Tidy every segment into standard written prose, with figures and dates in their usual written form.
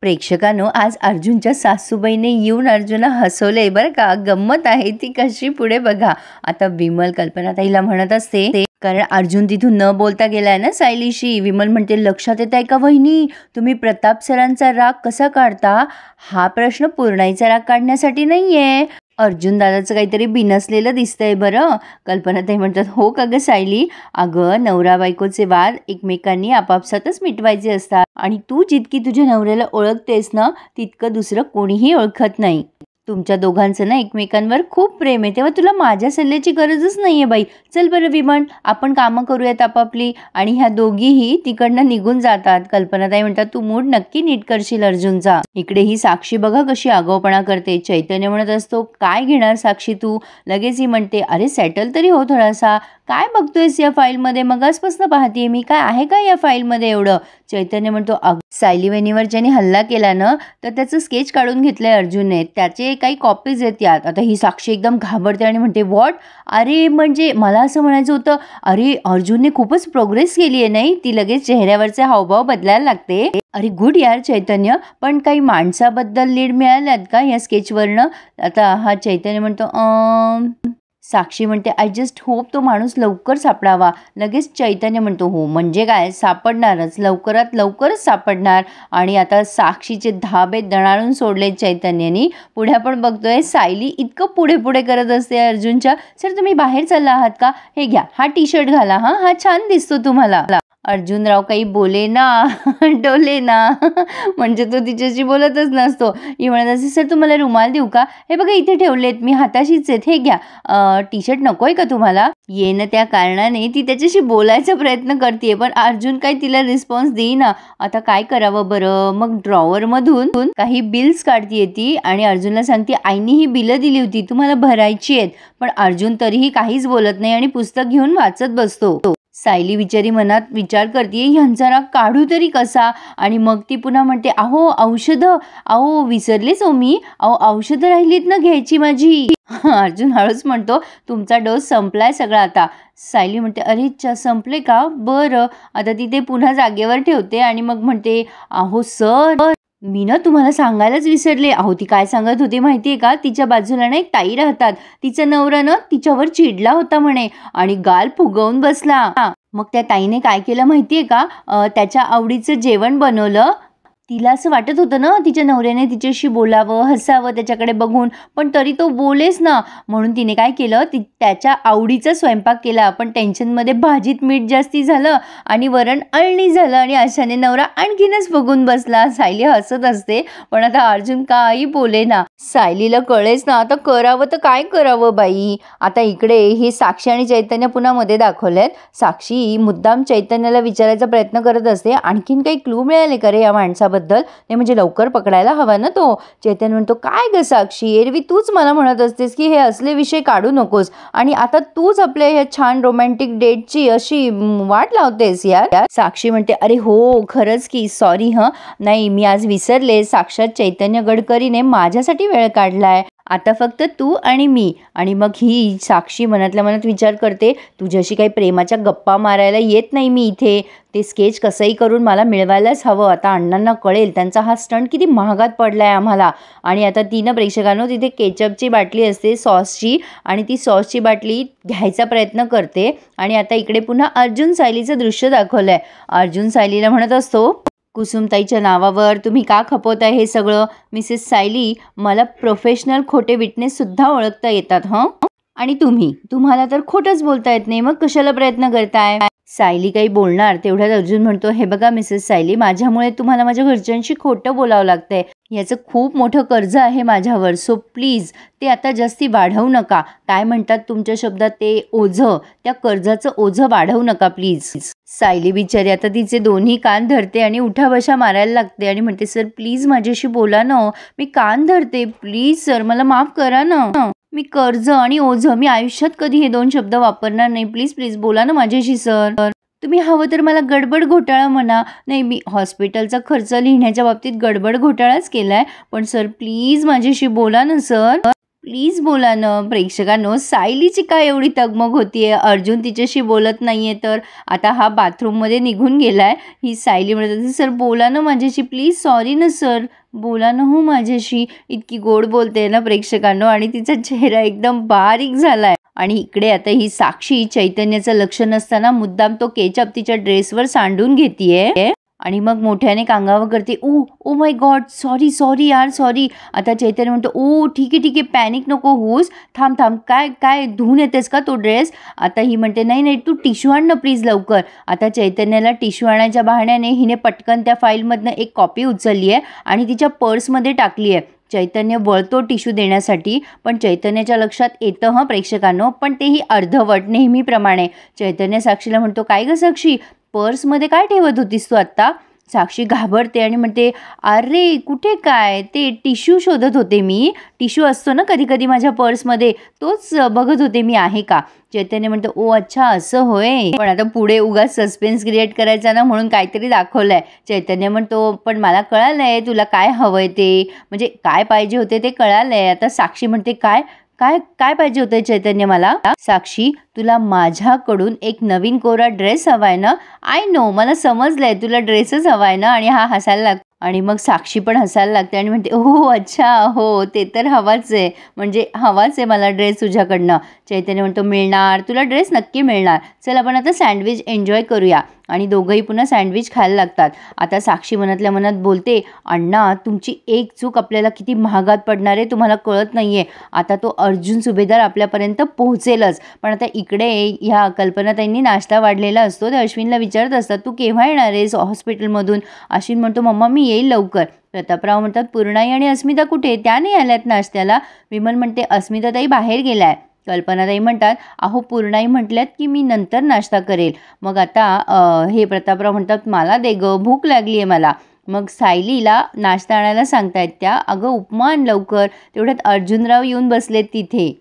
प्रेक्षकांनो, आज अर्जुनच्या सासूबाईने येऊन अर्जुनला हसवलंय बरं का. गंमत आहे ती कशी पुढे बघा. आता विमल कल्पनाताईला म्हणत असते, कारण अर्जुन तिथून न बोलता गेलाय ना सायलीशी. विमल म्हणते, लक्षात येत आहे का वहिनी, तुम्ही प्रताप सरांचा राग कसा काढता? हा प्रश्न पूर्णाईचा राग काढण्यासाठी नाहीये. अर्जुन दादाचं काहीतरी बिनसलेलं दिसतंय बरं. कल्पनाताई म्हणतात, हो का ग सायली? अगं, नवरा बायकोचे वाद एकमेकांनी आपापसातच मिटवायचे असतात आणि तू जितकी तुझ्या नवऱ्याला ओळखतेस ना, तितकं दुसरं कोणीही ओळखत नाही. तुमच्या दोघांचं ना एकमेकांवर खूप प्रेम आहे, तेव्हा तुला माझ्या सल्ल्याची गरजच नाहीये बाई. चल बरं विमल, आपण कामं करूयात आपापली. आणि ह्या दोघीही तिकडनं निघून जातात. कल्पनाताई म्हणतात, तू मूड नक्की नीट करशील अर्जुनचा. इकडे ही साक्षी बघा कशी आगाऊपणा करते. चैतन्य म्हणत असतो, काय घेणार साक्षी तू? लगेच ही म्हणते, अरे सेटल तरी हो थोडासा. काय बघतोयस या फाईलमध्ये? मगासपासून पाहतेय मी, काय आहे का या फाईलमध्ये एवढं? चैतन्य म्हणतो, सायली वहिनीवर ज्याने हल्ला केला ना, तर त्याचं स्केच काढून घेतलंय अर्जुनने. त्याचे काही कॉपीज आहेत यात. आता ही साक्षी एकदम घाबरते आणि म्हणते, व्हॉट? अरे म्हणजे मला असं म्हणायचं होतं, अरे अर्जुनने खूपच प्रोग्रेस केली आहे नाही? ती लगेच चेहऱ्यावरचे हावभाव बदलायला लागते. अरे गुड यार चैतन्य, पण काही माणसाबद्दल लीड मिळाल्यात का या स्केचवरनं? आता हा चैतन्य म्हणतो, साक्षी म्हणते, आय जस्ट होप तो माणूस लवकर सापडावा. लगेच चैतन्य म्हणतो, हो म्हणजे काय, सापडणारच, लवकरात लवकरच सापडणार. आणि आता साक्षीचे धाबे दणाळून सोडले चैतन्यानी. पुढे आपण बघतोय सायली इतकं पुढे पुढे करत असते अर्जुनच्या. सर तुम्ही बाहेर चालला आहात का? हे घ्या, हा टी शर्ट घाला, हा छान दिसतो तुम्हाला. अर्जुनराव काही बोले ना डोले ना म्हणजे तो तिच्याशी बोलतच नसतो. ही म्हणत असे, सर तुम्हाला रुमाल देऊ का? हे बघा इथे ठेवलेत, मी हाताशीच आहेत, हे घ्या. टी शर्ट नको आहे का तुम्हाला? येणं त्या कारणाने ती त्याच्याशी बोलायचा प्रयत्न करते, पण अर्जुन काही तिला रिस्पॉन्स देईना. आता काय करावं बरं? मग ड्रॉवरमधून काही बिल्स काढतीये ती आणि अर्जुनला सांगते, आईनी ही बिलं दिली होती, तुम्हाला भरायची आहेत. पण अर्जुन तरीही काहीच बोलत नाही आणि पुस्तक घेऊन वाचत बसतो. सायली बिचारी मनात विचार करते, ह्यांचा राग काढू तरी कसा? आणि मग ती पुन्हा म्हणते, अहो औषधं, अहो विसरलेच हो मी, अहो औषधं राहिलीत ना घ्यायची माझी. अर्जुन हळूच म्हणतो, तुमचा डोस संपलाय सगळा आता. सायली म्हणते, अरे संपले का? बरं. आता ती ते पुन्हा जागेवर ठेवते आणि मग म्हणते, अहो सर, मी ना तुम्हाला सांगायलाच विसरले. अहो ती काय सांगत होती माहितीये का? तिच्या बाजूला ना एक ताई राहतात, तिचा नवरा ना तिच्यावर चिडला होता म्हणे आणि गाल फुगवून बसला. मग त्या ताईने काय केलं माहितीये का? त्याच्या आवडीचं जेवण बनवलं. तिला असं वाटत होतं ना तिच्या नवऱ्याने तिच्याशी बोलावं, हसावं त्याच्याकडे बघून, पण तरी तो बोलेच ना. म्हणून तिने काय केलं, त्याच्या आवडीचा स्वयंपाक केला. पण टेन्शनमध्ये भाजीत मीठ जास्ती झालं आणि वरण अळणी झालं आणि अशाने नवरा आणखीनच फुगून बसला. सायली हसत असते, पण आता अर्जुन काही बोले ना. सायलीला कळेच ना आता करावं तर काय करावं बाई. आता इकडे हे साक्षी आणि चैतन्य पुन्हा मध्ये दाखवलेत. साक्षी मुद्दाम चैतन्याला विचारायचा प्रयत्न करत असते, आणखीन काही क्लू मिळाले का रे या माणसाबद्दल? ते म्हणजे लवकर पकडायला हवा ना तो. चैतन्य म्हणतो, काय ग साक्षी, एरवी तूच मला म्हणत असतेस की हे असले विषय काढू नकोस आणि आता तूच आपल्या ह्या छान रोमॅन्टिक डेटची अशी वाट लावतेस यार. साक्षी म्हणते, अरे हो खरंच की, सॉरी नाही मी आज विसरले. साक्षात चैतन्य गडकरीने माझ्यासाठी वेळ काढलाय. आता फक्त तू आणि मी. आणि मग ही साक्षी मनातल्या मनात विचार करते, तुझ्याशी काही प्रेमाच्या गप्पा मारायला येत नाही मी इथे. ते स्केच कसंही करून मला मिळवायलाच हवं. आता अण्णांना कळेल त्यांचा हा स्टंट किती महागात पडलाय आम्हाला. आणि आता तिनं प्रेक्षकांनो तिथे केचपची बाटली असते सॉसची, आणि ती सॉसची बाटली घ्यायचा प्रयत्न करते. आणि आता इकडे पुन्हा अर्जुन सायलीचं दृश्य दाखवलंय. अर्जुन सायलीला म्हणत असतो, कुसुमताईच्या नावावर तुम्ही का खपवताय हे सगळं? मिसेस सायली, मला प्रोफेशनल खोटे विटनेससुद्धा ओळखता येतात आणि तुम्हाला तर खोटंच बोलता येत नाही, मग कशाला प्रयत्न करताय? सायली काही बोलणार तेवढ्यात अर्जुन म्हणतो, हे बघा मिसेस सायली, माझ्यामुळे तुम्हाला माझ्या घरच्यांशी खोटं बोलावं लागतंय. याचं खूप मोठं कर्ज आहे माझ्यावर, सो प्लीज ते आता जास्ती वाढवू नका. काय म्हणतात तुमच्या शब्दात ते ओझं, त्या कर्जाचं ओझं वाढवू नका प्लीज. सायली बिचारी आता तिचे दोन्ही कान धरते आणि उठाबशा मारायला लागते आणि म्हणते, सर प्लीज माझ्याशी बोला ना, मी कान धरते, प्लीज सर मला माफ करा ना. मी कर्ज आणि ओझं मी आयुष्यात कधी हे दोन शब्द वापरणार नाही. प्लीज प्लीज बोला ना माझ्याशी सर. तुम्ही हवं तर मला गडबड घोटाळा म्हणा. नाही, मी हॉस्पिटलचा खर्च लिहिण्याच्या बाबतीत गडबड घोटाळाच केलाय, पण सर प्लीज माझ्याशी बोला ना सर. प्लीज बोला ना. प्रेक्षकांनो, सायलीची काय एवढी तगमग होतीये, अर्जुन तिच्याशी बोलत नाहीये. तर आता हा बाथरूममध्ये निघून गेलाय. ही सायली म्हणत होती, सर बोला ना माझ्याशी प्लीज, सॉरी ना सर, बोला ना हो माझ्याशी. इतकी गोड बोलते ना प्रेक्षकांनो, आणि तिचा चेहरा एकदम बारीक झालाय. आणि इकडे आता ही साक्षी चैतन्याचं लक्ष नसताना मुद्दाम तो केचप तिच्या ड्रेसवर सांडून घेतीये आणि मग मोठ्याने कांगावा करते. Oh oh my god, sorry sorry यार, सॉरी. आता चैतन्य म्हणतो, ओ ठीक आहे पॅनिक नको होऊस, थांब थांब, काय काय धुवून येतेस का तो ड्रेस. आता ही म्हणते, नाही नाही तू टिश्यू आण ना प्लीज लवकर. आता चैतन्याला टिश्यू आणायच्या बहाण्याने हिने पटकन त्या फाईलमधनं एक कॉपी उचलली आहे आणि तिच्या पर्समध्ये टाकली आहे. चैतन्य वळतो टिश्यू देण्यासाठी, पण चैतन्याच्या लक्षात येतं प्रेक्षकांनो, पण तेही अर्धवट नेहमीप्रमाणे. चैतन्य साक्षीला म्हणतो, काय ग साक्षी, पर्समध्ये काय ठेवत होतीस तू आत्ता. साक्षी घाबरते आणि म्हणते, अरे कुठे काय, ते टिश्यू शोधत होते मी. टिश्यू असतो ना कधी कधी माझ्या पर्समध्ये, तोच बघत होते मी आहे का. चैतन्य म्हणतो, ओ अच्छा असं होय. पण आता पुढे उगाच सस्पेन्स क्रिएट करायचा ना म्हणून काहीतरी दाखवलंय. चैतन्य म्हणतो, पण मला कळालंय तुला काय हवंय ते, म्हणजे काय पाहिजे होते ते कळालंय. आता साक्षी म्हणते, काय काय काय पाहिजे होते चैतन्य मला. साक्षी, तुला माझ्याकडून एक नवीन कोरा ड्रेस हवाय ना. आय नो, मला समजलंय तुला ड्रेसच हवाय ना. आणि हा हसायला लागतो आणि मग साक्षी पण हसायला लागते आणि म्हणते, हो अच्छा हो, ते तर हवाच आहे, म्हणजे हवाच आहे मला ड्रेस तुझ्याकडनं. चैतन्य म्हणतो, मिळणार तुला ड्रेस, नक्की मिळणार. चल आपण आता सँडविच एन्जॉय करूया. आणि दोघंही पुन्हा सँडविच खायला लागतात. आता साक्षी मनातल्या मनात बोलते, अण्णा तुमची एक चूक आपल्याला किती महागात पडणार आहे तुम्हाला कळत नाही आहे. आता तो अर्जुन सुभेदार आपल्यापर्यंत पोहोचेलच. पण आता इकडे ह्या कल्पनाताईंनी नाश्ता वाढलेला असतो. ते अश्विनला विचारत असतात, तू केव्हा येणार आहेस हॉस्पिटलमधून. अश्विन म्हणतो, मम्मा मी येईल लवकर. प्रतापराव म्हणतात, पूर्णाई आणि अस्मिता कुठे, त्या नाही आल्यात नाश्त्याला. विमल म्हणते, अस्मिताताई बाहेर गेलाय. कल्पनाताई म्हणतात, अहो पूर्णाई म्हटल्यात की मी नंतर नाश्ता करेल. मग आता हे प्रतापराव म्हणतात, मला दे ग, भूक लागली आहे मला. मग सायलीला नाश्ता आणायला सांगतायत त्या, अगं उपमा आण लवकर. तेवढ्यात अर्जुनराव येऊन बसलेत तिथे.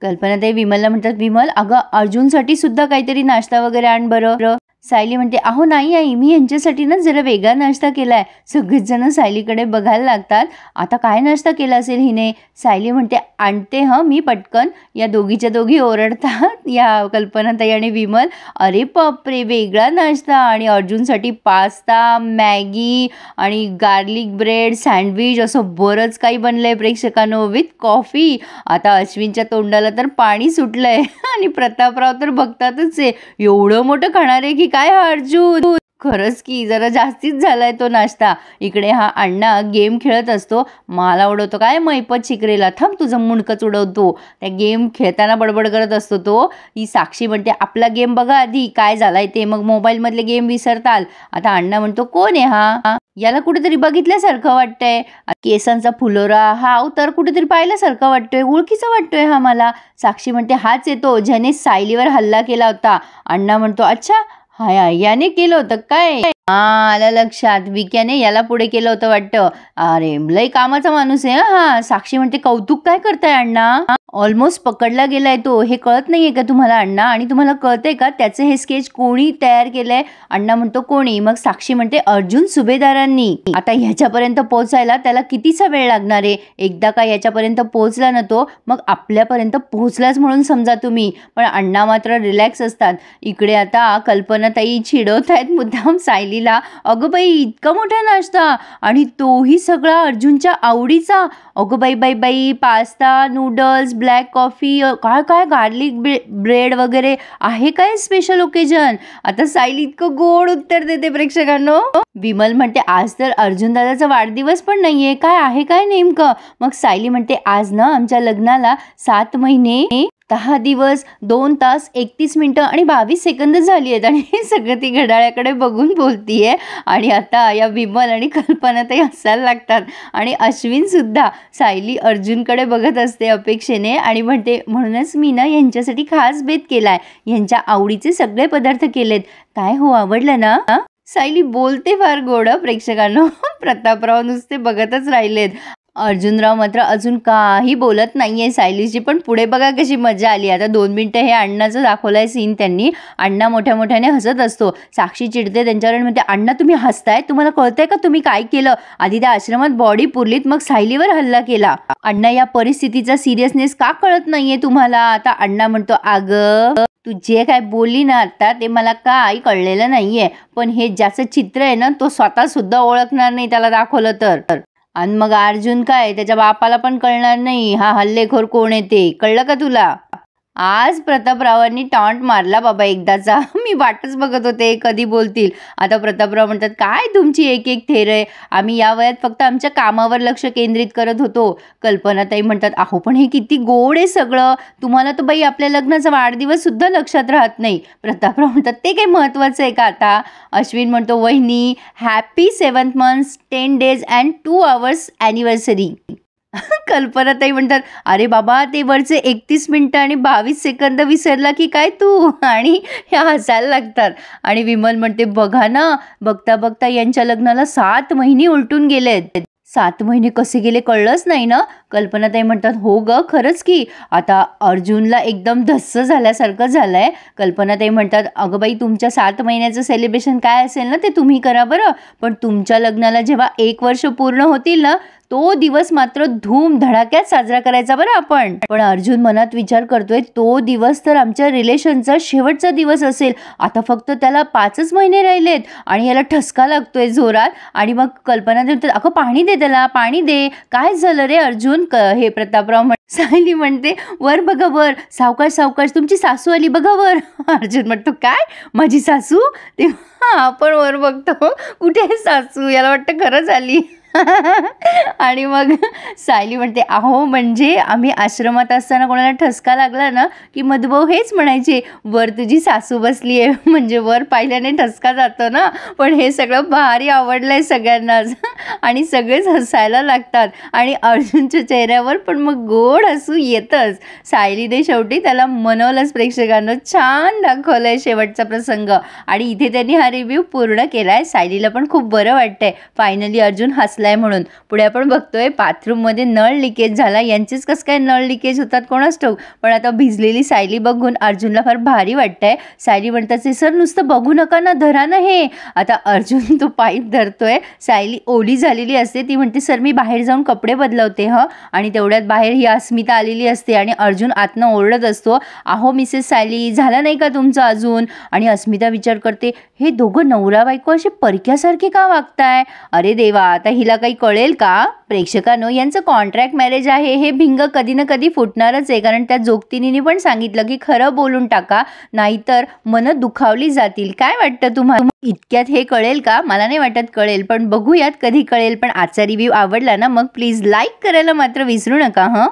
कल्पनाताई विमलला म्हणतात, विमल अगं अर्जुनसाठी सुद्धा काहीतरी नाश्ता वगैरे आण बरं. सायली म्हणते, अहो नाही आई, मी यांच्यासाठी ना जरा वेगळा नाश्ता केलाय. सगळेच जण सायलीकडे बघायला लागतात. आता काय नाश्ता केला असेल हिने. सायली म्हणते, आणते मी पटकन. या दोघीच्या दोघी ओरडतात या कल्पनाताई आणि विमल, अरे बापरे वेगळा नाश्ता. आणि अर्जुनसाठी पास्ता, मॅगी आणि गार्लिक ब्रेड, सँडविच असं बरंच काही बनलंय प्रेक्षकांनो, विथ कॉफी. आता अश्विनच्या तोंडाला तर पाणी सुटलंय आणि प्रतापराव तर बघतातच आहे, एवढं मोठं खाणार आहे की काय हा अर्जुन. खरंच की जरा जास्तीच झालाय तो नाश्ता. इकडे हा अण्णा गेम खेळत असतो. मला उडवतो काय मैपत शिकरेला, थांब तुझं मुंडकच उडवतो. त्या गेम खेळताना बडबड करत असतो तो. ही साक्षी म्हणते, आपला गेम बघा आधी काय झालाय ते, मग मोबाईलमधले गेम विसरताल. आता अण्णा म्हणतो, कोण आहे हा, याला कुठेतरी बघितल्यासारखं वाटतंय. केसांचा फुलोरा, हा अवतार कुठेतरी पाहिल्यासारखं वाटतोय, ओळखीचा वाटतोय हा मला. साक्षी म्हणते, हाच येतो ज्याने सायलीवर हल्ला केला होता. अण्णा म्हणतो, अच्छा हा याने केलं होतं काय. आलं लक्षात, विक्याने याला पुढे केलं होतं वाटतं. अरे लय कामाचा माणूस आहे हा. साक्षी म्हणते, कौतुक काय करताय अण्णा, ऑलमोस्ट पकडला गेलाय तो, हे कळत नाहीये का तुम्हाला अण्णा. आणि तुम्हाला कळतंय का त्याचे हे स्केच कोणी तयार केलंय. अण्णा म्हणतो, कोणी. मग साक्षी म्हणते, अर्जुन सुभेदारांनी. आता ह्याच्यापर्यंत पोहोचायला त्याला कितीचा वेळ लागणार आहे. एकदा का याच्यापर्यंत पोहोचला ना तो, मग आपल्यापर्यंत पोहोचलाच म्हणून समजा तुम्ही. पण अण्णा मात्र रिलॅक्स असतात. इकडे आता कल्पनाताई चिडवत आहेत मुद्दाम सायलीला, अगं बाई इतका मोठा नाश्ता आणि तोही सगळा अर्जुनच्या आवडीचा. अगं बाई बाई बाई, पास्ता, नूडल्स, ब्लॅक कॉफी, काय काय गार्लिक ब्रेड वगैरे आहे काय स्पेशल ओकेजन. आता सायली इतकं गोड उत्तर देते प्रेक्षकांनो. विमल म्हणते, आज तर अर्जुन दादाचा वाढदिवस पण नाहीये, काय आहे काय नेमकं. मग सायली म्हणते, आज ना आमच्या लग्नाला 7 महिने 10 दिवस 2 तास 31 मिनिटं आणि 22 सेकंद झाली आहेत. आणि हे सगळं ती घड्याळाकडे बघून बोलतीये. आणि आता या विमल आणि कल्पनाताई हसायला लागतात. आणि अश्विन सुद्धा सायली अर्जुनकडे बघत असते अपेक्षेने आणि म्हणते, म्हणूनच मी ना यांच्यासाठी खास बेत केलाय, यांच्या आवडीचे सगळे पदार्थ केलेत. काय हो आवडलं ना. सायली बोलते फार गोड प्रेक्षकांनो. प्रतापराव नुसते बघतच राहिलेत. अर्जुनराव मात्र अजून काही बोलत नाहीये सायलीची, पण पुढे बघा कशी मजा आली. आता 2 मिनिटं हे अण्णाचं दाखवलंय सीन त्यांनी. अण्णा मोठ्या मोठ्याने हसत असतो. साक्षी चिडते त्यांच्यावर आणि म्हणते, अण्णा तुम्ही हसताय, तुम्हाला कळतंय का तुम्ही काय केलं? आधी त्या आश्रमात बॉडी पुरलीत, मग सायलीवर हल्ला केला. अण्णा या परिस्थितीचा सिरियसनेस का कळत नाहीये तुम्हाला? आता अण्णा म्हणतो, अगं तू जे काय बोलली ना आता ते मला काही कळलेलं नाहीये, पण हे ज्याचं चित्र आहे ना तो स्वतः सुद्धा ओळखणार नाही त्याला दाखवलं तर. आणि मग अर्जुन काय, त्याच्या बापाला पण कळणार नाही हा हल्लेखोर कोण आहे ते. कळलं का तुला? आज प्रतापरावांनी टॉन्ट मारला बाबा एकदाचा. मी वाटच बघत होते कधी बोलतील. आता प्रतापराव म्हणतात, काय तुमची एक एक थेर आहे, आम्ही या वयात फक्त आमच्या कामावर लक्ष केंद्रित करत होतो. कल्पनाताई म्हणतात, अहो पण हे किती गोड आहे सगळं, तुम्हाला तर बाई आपल्या लग्नाचा वाढदिवस सुद्धा लक्षात राहत नाही. प्रतापराव म्हणतात, ते काही महत्त्वाचं आहे का आता? अश्विन म्हणतो, वहिनी happy 7th month 10 days and 2 hours anniversary. कल्पनाताई म्हणतात, अरे बाबा ते वरचे 31 मिनिटं आणि 22 सेकंद विसरला की काय तू? आणि ह्या हसायला लागतात. आणि विमल म्हणते, बघा ना, बघता बघता यांच्या लग्नाला 7 महिने उलटून गेलेत. 7 महिने कसे गेले कळलंच नाही ना. कल्पनाताई म्हणतात, हो ग खरंच की. आता अर्जुनला एकदम धस्स झाल्यासारखं झालंय. कल्पनाताई म्हणतात, अगं बाई तुमच्या 7 महिन्याचं सेलिब्रेशन काय असेल ना ते तुम्ही करा बरं, पण तुमच्या लग्नाला जेव्हा 1 वर्ष पूर्ण होतील ना तो दिवस मात्र धूम धडाक्यात साजरा करायचा बरं आपण. पण अर्जुन मनात विचार करतोय, तो दिवस तर आमच्या रिलेशनचा शेवटचा दिवस असेल. आता फक्त त्याला 5च महिने राहिलेत आणि याला ठसका लागतोय जोरात. आणि मग कल्पना देते, अगं पाणी दे त्याला, पाणी दे. काय झालं रे अर्जुन? हे प्रतापराव सायली म्हणते, वर बघा वर, सावकाश सावकाश, तुमची सासू आली बघा वर. अर्जुन म्हणतो, काय माझी सासू? ते आपण वर बघतो, कुठे सासू? याला वाटतं खरंच आली. आणि मग सायली म्हणते, अहो म्हणजे आम्ही आश्रमात असताना कोणाला ठसका लागला ना की मधुभाऊ हेच म्हणायचे, वर तुझी सासू बसली आहे. म्हणजे वर पाहिल्याने ठसका जातो ना. पण हे सगळं भारी आवडलंय सगळ्यांनाच आणि सगळेच हसायला लागतात. आणि अर्जुनच्या चेहऱ्यावर पण मग गोड हसू येतच. सायलीने शेवटी त्याला मनवलंच. प्रेक्षकांना छान दाखवलंय शेवटचा प्रसंग. आणि इथे त्यांनी हा रिव्ह्यू पूर्ण केलाय. सायलीला पण खूप बरं वाटतंय फायनली अर्जुन हसलाय म्हणून. पुढे आपण बघतोय बाथरूममध्ये नळ लिकेज झाला. यांचेच कसं काय नळ लिकेज होतात कोणास ठाऊक. पण आता भिजलेली सायली बघून अर्जुनला फार भारी वाटतंय. सायली म्हणतात, सर नुसतं बघू नका ना, धरा ना हे. आता अर्जुन तो पाईप धरतोय. सायली ओली झालेली असते. ती म्हणते, सर मी बाहेर जाऊन कपडे बदलवते हं. आणि तेवढ्यात बाहेर ही अस्मिता आलेली असते आणि अर्जुन आतनं ओरडत असतो, अहो मिसेस सायली झाला नाही का तुमचं अजून? आणि अस्मिता विचार करते, हे दोघं नवरा बायको असे परक्यासारखे का वागताय? अरे देवा, आता हिला काही कळेल का? प्रेक्षकांनो, यांचं कॉन्ट्रॅक्ट मॅरेज आहे. हे भिंग कधी ना कधी फुटणारच आहे. कारण त्या जोगतिनीने पण सांगितलं की खरं बोलून टाका, नाहीतर मन दुखावली जातील. काय वाटतं तुम्हाला? इतक्यात हे कळेल का? मला नाही वाटत कळेल, पण बघूयात कधी कळेल. पण आजचा रिव्ह्यू आवडला ना मग प्लीज लाईक करायला मात्र विसरू नका हं.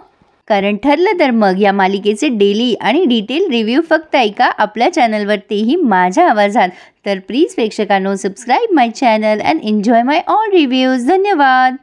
कारण ठरलं तर मग या मालिकेचे डेली आणि डिटेल रिव्ह्यू फक्त ऐका आपल्या चॅनलवर, तेही माझ्या आवाजात. तर प्लीज प्रेक्षकांनो, subscribe my channel and enjoy my all reviews. धन्यवाद.